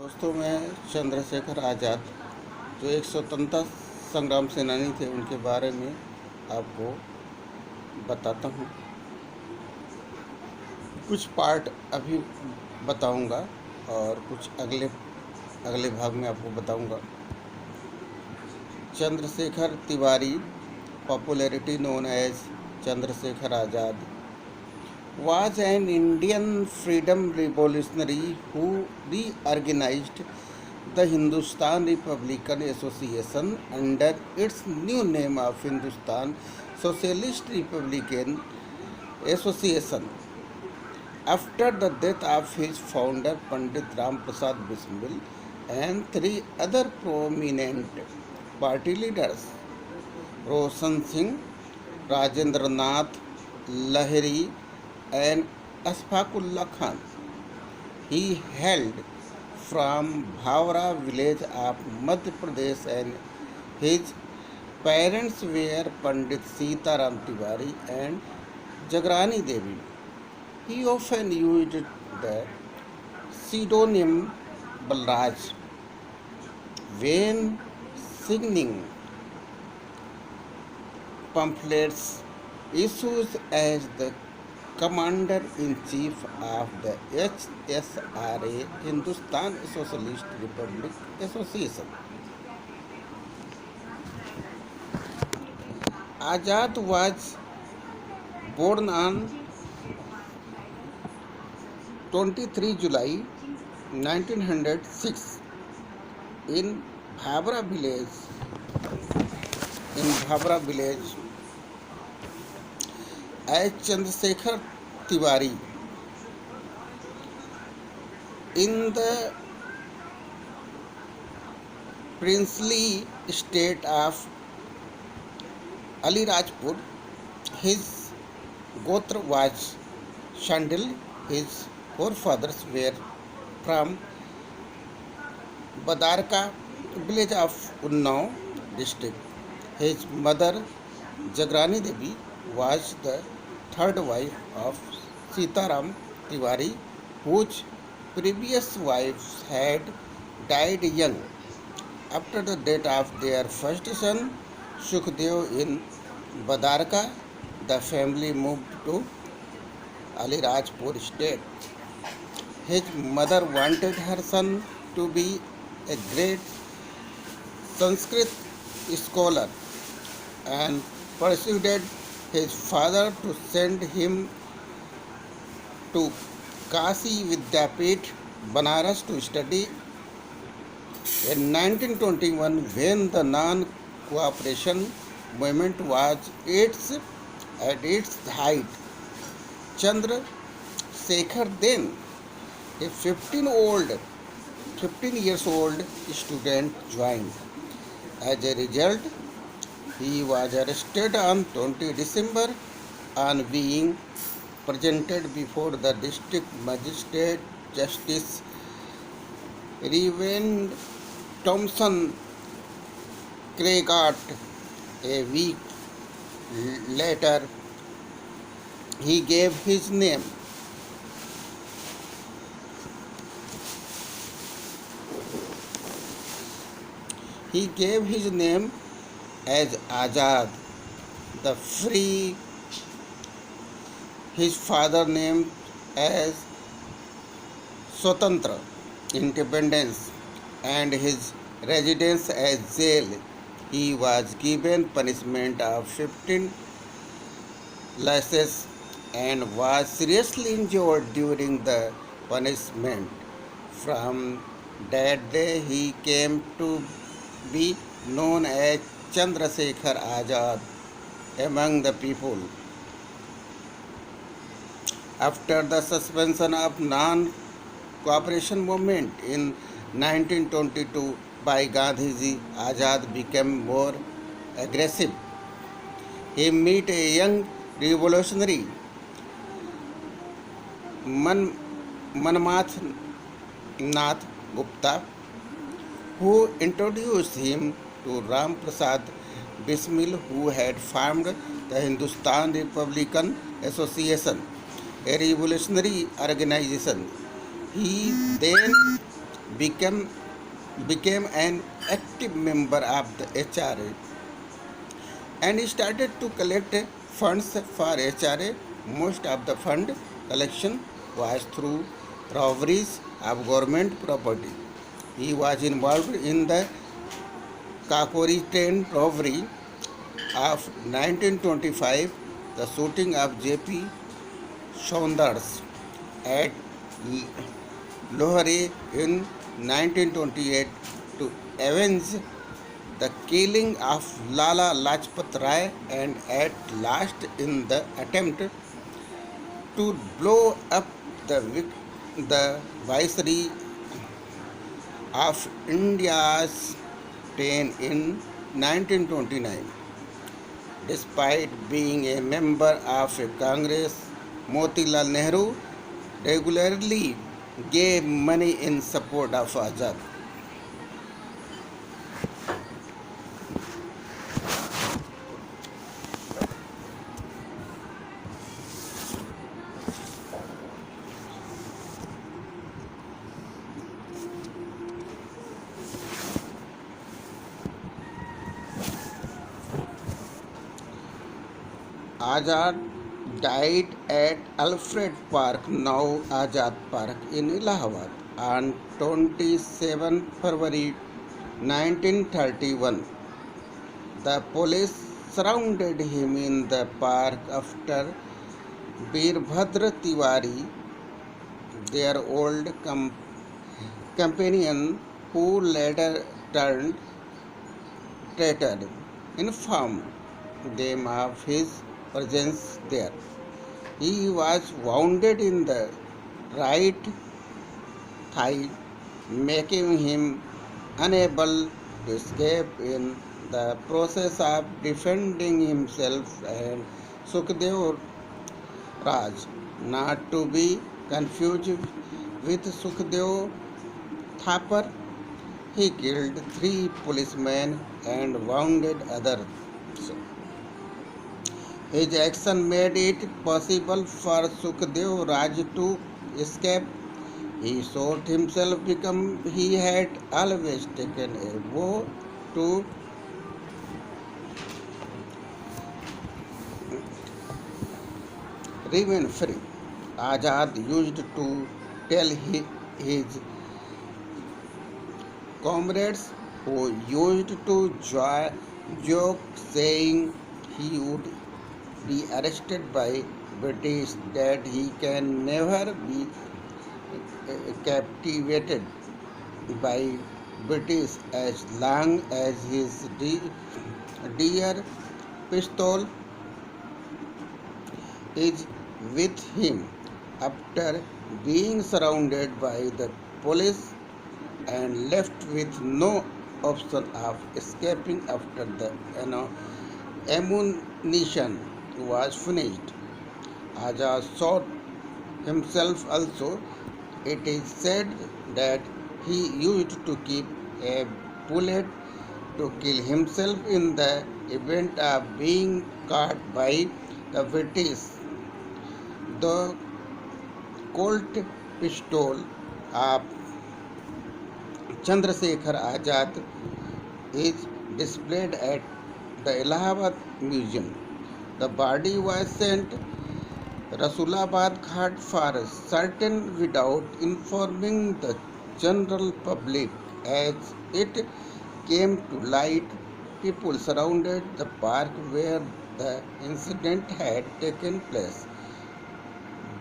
दोस्तों, मैं चंद्रशेखर आज़ाद जो एक स्वतंत्रता संग्राम सेनानी थे उनके बारे में आपको बताता हूँ। कुछ पार्ट अभी बताऊँगा और कुछ अगले अगले भाग में आपको बताऊँगा। Chandrashekhar Tiwari, popularity known as Chandrasekhar Azad, was an Indian freedom revolutionary who reorganized the Hindustan Republican Association under its new name of Hindustan Socialist Republican Association after the death of his founder Pandit Ram Prasad Bismil and three other prominent party leaders, Roshan Singh, Rajendra Nath Lahiri and Ashfaqullah Khan. He hailed from Bhavra village of Madhya Pradesh and his parents were Pandit Sita Ram Tiwari and Jagrani Devi. He often used the pseudonym Balraj when signing pamphlets issued as the Commander-in-Chief of the HSRA, Hindustan Socialist Republic Association. Azad was born on 23 July 1906 in Bhavra village as Chandrasekhar Tiwari in the princely state of Alirajpur. His Gotra was Shandil. His forefathers were from Badarka village of Unnao district. His mother Jagrani Devi was the third wife of Sitaram Tiwari, whose previous wives had died young. After the death of their first son, Sukhdev in Badarka, the family moved to Alirajpur state. His mother wanted her son to be a great Sanskrit scholar and persuaded his father to send him to Kashi Vidyapith, Banaras to study. In 1921, when the non-cooperation movement was at its height, Chandra Sekhar, then a 15 years old student, joined. As a result, he was arrested on 20 December on being presented before the district magistrate Justice Reverend Thompson Craigat. A week later, he gave his name. He gave his name as Azad, the free. His father named as Swatantra, independence, and his residence as jail. He was given punishment of 15 lashes and was seriously injured during the punishment. From that day, he came to be known as Chandrasekhar Azad among the people. After the suspension of non-cooperation movement in 1922 by Gandhiji, Azad became more aggressive. He met a young revolutionary, Manmath Nath Gupta, who introduced him to Ram Prasad Bismil, who had formed the Hindustan Republican Association, a revolutionary organization. He then became became an active member of the HRA and started to collect funds for HRA. Most of the fund collection was through robberies of government property. He was involved in the Kakori train robbery of 1925, the shooting of J.P. Saunders at Lohari in 1928 to avenge the killing of Lala Lajpat Rai, and at last in the attempt to blow up the viceroy of India's train in 1929. Despite being a member of Congress, Motilal Nehru regularly gave money in support of Azad. Azad died at Alfred Park, now Azad Park in Allahabad, on 27 February 1931. The police surrounded him in the park after Birbhadra Tiwari, their old companion who later turned traitor, informed them of his presence there. He was wounded in the right thigh, making him unable to escape in the process of defending himself and Sukhdev Raj, not to be confused with Sukhdev Thapar. He killed 3 policemen and wounded others. His action made it possible for Sukhdev Raj to escape. He shot himself because he had always taken a vow to remain free. Azad used to tell his comrades who used to joke saying he would be arrested by British that he can never be captivated by British as long as his dear pistol is with him. After being surrounded by the police and left with no option of escaping after the ammunition was finished, Azad shot himself also. It is said that he used to keep a bullet to kill himself in the event of being caught by the British. The Colt pistol of Chandrasekhar Azad is displayed at the Allahabad Museum. The body was sent Rasulabad Ghat for certain without informing the general public. As it came to light, people surrounded the park where the incident had taken place.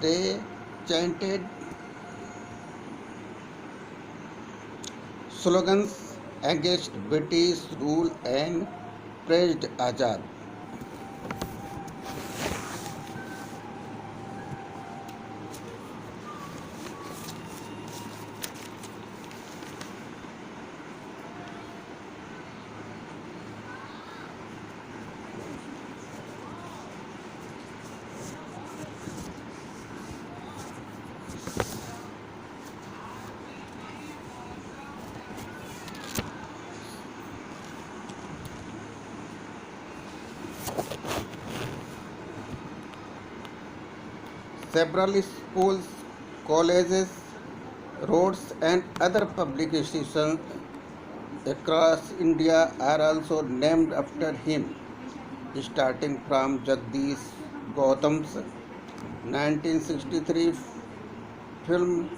They chanted slogans against British rule and praised Azad. Several schools, colleges, Roads and other public institutions across India are also named after him, starting from Jagdish Gautam's 1963 film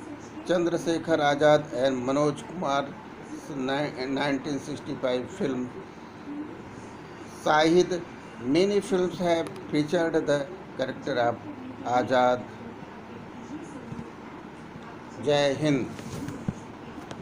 Chandrasekhar Azad and Manoj Kumar's 1965 film Shahid. Many films have featured the character of Azad. Jai Hind.